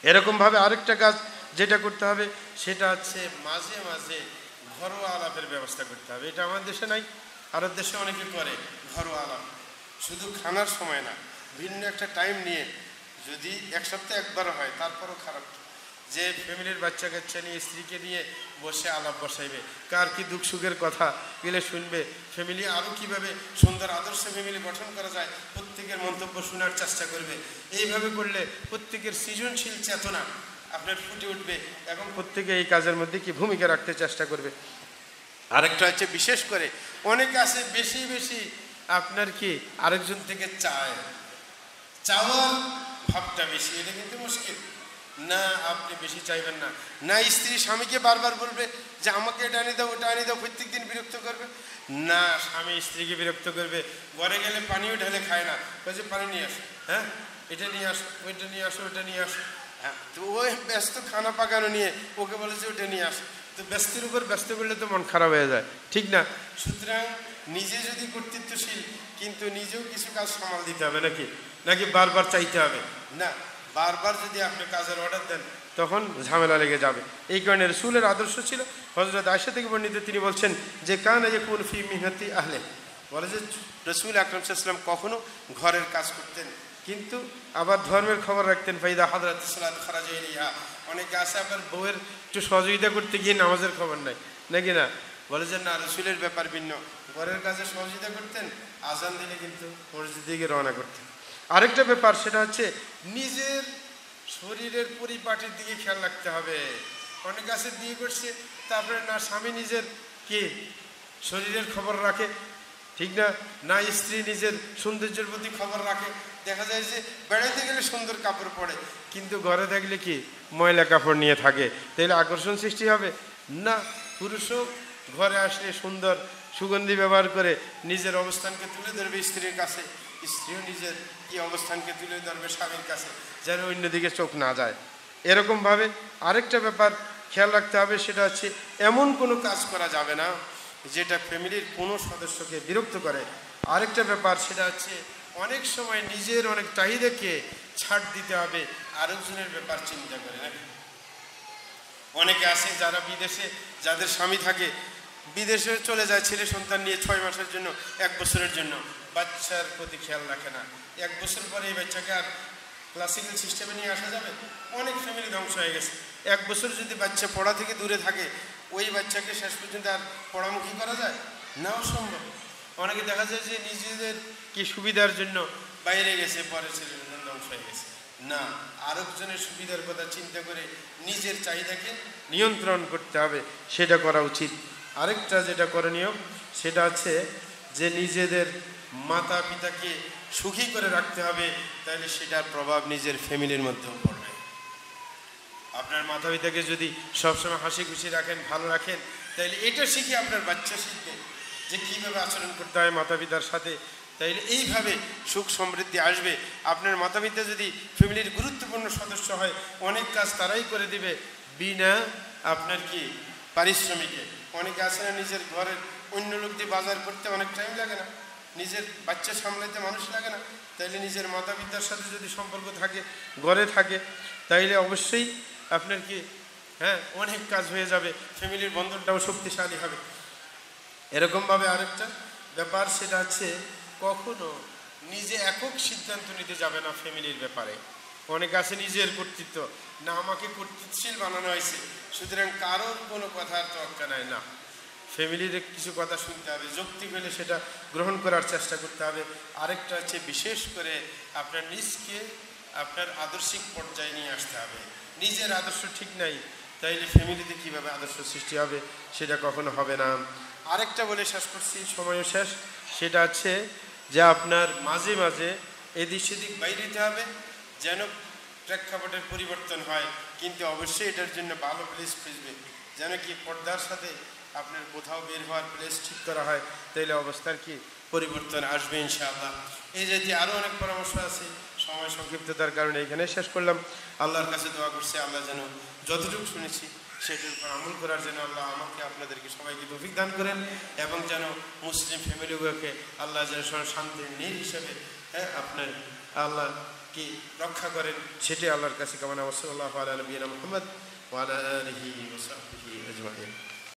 এরকমভাবে আরেকটা কাজ যেটা করতে হবে, সেটা হচ্ছে মাঝে মাঝে ঘরোয়া আলাপের ব্যবস্থা করতে হবে। এটা আমার দেশে নাই, আরব দেশে অনেকে করে ঘরোয়া আলাপ, শুধু খানার সময় না, ভিন্ন একটা টাইম নিয়ে, যদি এক সপ্তাহে একবার হয় তারপরও খারাপ, যে ফ্যামিলির বাচ্চা কাচ্চা নিয়ে স্ত্রীকে নিয়ে বসে আলাপ বসাইবে, কার কি দুঃখ সুখের কথা গেলে শুনবে, ফ্যামিলি আরও কীভাবে সুন্দর আদর্শ ফ্যামিলি গঠন করা যায় প্রত্যেকের মন্তব্য শোনার চেষ্টা করবে। এইভাবে করলে প্রত্যেকের সৃজনশীল চেতনা আপনার ফুটে উঠবে এবং প্রত্যেকে এই কাজের মধ্যে কি ভূমিকা রাখতে চেষ্টা করবে। আরেকটা হচ্ছে, বিশেষ করে অনেকে আছে বেশি বেশি আপনার কি আরেকজন থেকে চাওয়ার ভাবটা বেশি, এটা কিন্তু মুশকিল না। আপনি বেশি চাইবেন না। না স্ত্রী স্বামীকে বারবার বলবে যে আমাকে এটা আনি দাও, ওটা আনি দাও, প্রত্যেক দিন বিরক্ত করবে। না স্বামী স্ত্রীকে বিরক্ত করবে, ঘরে গেলে পানিও ঢেলে খায় না, বলছে পানি নিয়ে আসো, হ্যাঁ এটা নিয়ে আসো, ওইটা নিয়ে আসো, ওইটা নিয়ে আসো। হ্যাঁ, তো ওই ব্যস্ত খানা পাকানো নিয়ে ওকে বলে যে ওটা নিয়ে আসো। তো ব্যস্তের উপর ব্যস্ত করলে তো মন খারাপ হয়ে যায়, ঠিক না? সুতরাং নিজে যদি কর্তৃত্বশীল, কিন্তু নিজেও কিছু কাজ সামাল দিতে হবে, নাকি বারবার চাইতে হবে না। বারবার যদি আপনি কাজের অর্ডার দেন, তখন ঝামেলা লেগে যাবে। এই কারণে রাসূলের আদর্শ ছিল, হযরত আয়েশা থেকে বর্ণিত, তিনি বলছেন যে কানা ইয়াকুন ফি মিহনাতি আহলে, বলে যে রাসূল আকরাম সাল্লাল্লাহু আলাইহি ওয়াসাল্লাম কখনো ঘরের কাজ করতেন, কিন্তু আবার ধর্মের খবর রাখতেন। ফাইদা হাদরাতিস সালাত খারাজা ইলাইহা, অনেকে আছে আপনার বউয়ের একটু সহযোগিতা করতে গিয়ে নামাজের খবর নাই, নাকি না? বলে যে না, রাসূলের ব্যাপার ভিন্ন, ঘরের কাজে সহযোগিতা করতেন, আজান দিলে কিন্তু মসজিদে গিয়ে রওনা করতেন। আরেকটা ব্যাপার, সেটা হচ্ছে নিজের শরীরের পরিপাটির দিকে খেয়াল রাখতে হবে। অনেক আছে বিয়ে করছে, তারপরে না স্বামী নিজের কি শরীরের খবর রাখে, ঠিক না, না স্ত্রী নিজের সৌন্দর্যের প্রতি খবর রাখে। দেখা যায় যে বেড়াইতে গেলে সুন্দর কাপড় পরে, কিন্তু ঘরে থাকলে কি ময়লা কাপড় নিয়ে থাকে, তাহলে আকর্ষণ সৃষ্টি হবে না। পুরুষও ঘরে আসলে সুন্দর সুগন্ধি ব্যবহার করে নিজের অবস্থানকে তুলে ধরবে স্ত্রীর কাছে, স্ত্রীও নিজের কি অবস্থানকে তুলে ধরবে স্বামীর কাছে, যেন অন্যদিকে চোখ না যায়। এরকমভাবে আরেকটা ব্যাপার খেয়াল রাখতে হবে, সেটা হচ্ছে এমন কোনো কাজ করা যাবে না যেটা ফ্যামিলির কোনো সদস্যকে বিরক্ত করে। আরেকটা ব্যাপার, সেটা হচ্ছে অনেক সময় নিজের অনেক চাহিদাকে ছাড় দিতে হবে আরেকজনের ব্যাপার চিন্তা করে, নাকি? অনেকে আছে যারা বিদেশে, যাদের স্বামী থাকে, বিদেশে চলে যায় ছেলে সন্তান নিয়ে 6 মাসের জন্য, 1 বছরের জন্য, বাচ্চার প্রতি খেয়াল রাখে না। 1 বছর পরে এই বাচ্চাকে আর ক্লাসিক্যাল সিস্টেমে নিয়ে আসা যাবে? অনেক ফ্যামিলি ধ্বংস হয়ে গেছে। 1 বছর যদি বাচ্চা পড়া থেকে দূরে থাকে, ওই বাচ্চাকে শেষ পর্যন্ত আর পড়ামুখী করা যায় না, অসম্ভব। অনেকে দেখা যায় যে নিজেদের কি সুবিধার জন্য বাইরে গেছে, পরে ছেলে ধ্বংস হয়ে গেছে। না, আরেকজনের সুবিধার কথা চিন্তা করে নিজের চাহিদাকে নিয়ন্ত্রণ করতে হবে, সেটা করা উচিত। আরেকটা যেটা করণীয়, সেটা হচ্ছে যে নিজেদের মাতা পিতাকে সুখী করে রাখতে হবে, তাহলে সেটার প্রভাব নিজের ফ্যামিলির মধ্যেও পড়বে। আপনার মাতা পিতাকে যদি সবসময় হাসি খুশি রাখেন, ভালো রাখেন, তাহলে এটা শিখে আপনার বাচ্চা শিখবে যে কীভাবে আচরণ করতে হয় মাতা পিতার সাথে, তাইলে এইভাবে সুখ সমৃদ্ধি আসবে। আপনার মাতা পিতা যদি ফ্যামিলির গুরুত্বপূর্ণ সদস্য হয়, অনেক কাজ তারাই করে দিবে বিনা আপনার কি পারিশ্রমিকে। অনেকে আছে না, নিজের ঘরের অন্য লোক দিয়ে বাজার করতে অনেক টাইম লাগে না, নিজের বাচ্চা সামলাইতে মানুষ লাগে না, তাইলে নিজের মাতা পিতার সাথে যদি সম্পর্ক থাকে, ঘরে থাকে, তাইলে অবশ্যই আপনার কি অনেক কাজ হয়ে যাবে, ফ্যামিলির বন্ধনটাও শক্তিশালী হবে। এরকমভাবে আরেকটা ব্যাপার, সেটা হচ্ছে কখনো নিজে একক সিদ্ধান্ত নিতে যাবে না ফ্যামিলির ব্যাপারে। অনেক আছে নিজের কর্তৃত্ব না, আমাকে কর্তৃত্বশীল বানানো হয়েছে, সুতরাং কারোর কোনো কথার তোয়াক্কা নাই। না, ফ্যামিলির কিছু কথা শুনতে হবে, যৌক্তিক হলে সেটা গ্রহণ করার চেষ্টা করতে হবে। আরেকটা হচ্ছে বিশেষ করে আপনার নিজকে আপনার আদর্শিক পর্যায়ে নিয়ে আসতে হবে। নিজের আদর্শ ঠিক নাই, তাইলে ফ্যামিলিতে কীভাবে আদর্শ সৃষ্টি হবে? সেটা কখনো হবে না। আরেকটা বলে শেষ করছি, সময়ও শেষ। সেটা হচ্ছে যে আপনার মাঝে মাঝে এদিক সেদিক বাইরে যেতে হবে, যেন প্রেক্ষাপটের পরিবর্তন হয়, কিন্তু অবশ্যই এটার জন্য ভালো প্লেস খুঁজবে, যেন কি পর্দার সাথে আপনার কোথাও বের হওয়ার প্লেস ঠিক করা হয়, তাইলে অবস্থার কি পরিবর্তন আসবে ইনশাআল্লাহ। এই জাতীয় আরও অনেক পরামর্শ আছে, সময় সংক্ষিপ্ততার কারণে এখানে শেষ করলাম। আল্লাহর কাছে দোয়া করছে আল্লাহ যেন যতটুকু শুনেছি সেটার উপর আমল করার জন্য আল্লাহ আমাকে আপনাদেরকে সবাইকে তৌফিক দান করেন, এবং যেন মুসলিম ফ্যামিলিগুলোকে আল্লাহ যেন শান্তির নীড় হিসেবে আপনার আল্লাহ কি রক্ষা করেন, সেটাই আল্লাহর কাছে কামনা। ওয়া সাল্লাল্লাহু আলা নবিয়িনা মুহাম্মদ ওয়া আলা আলিহি ওয়া সাহবিহি আজমাইন।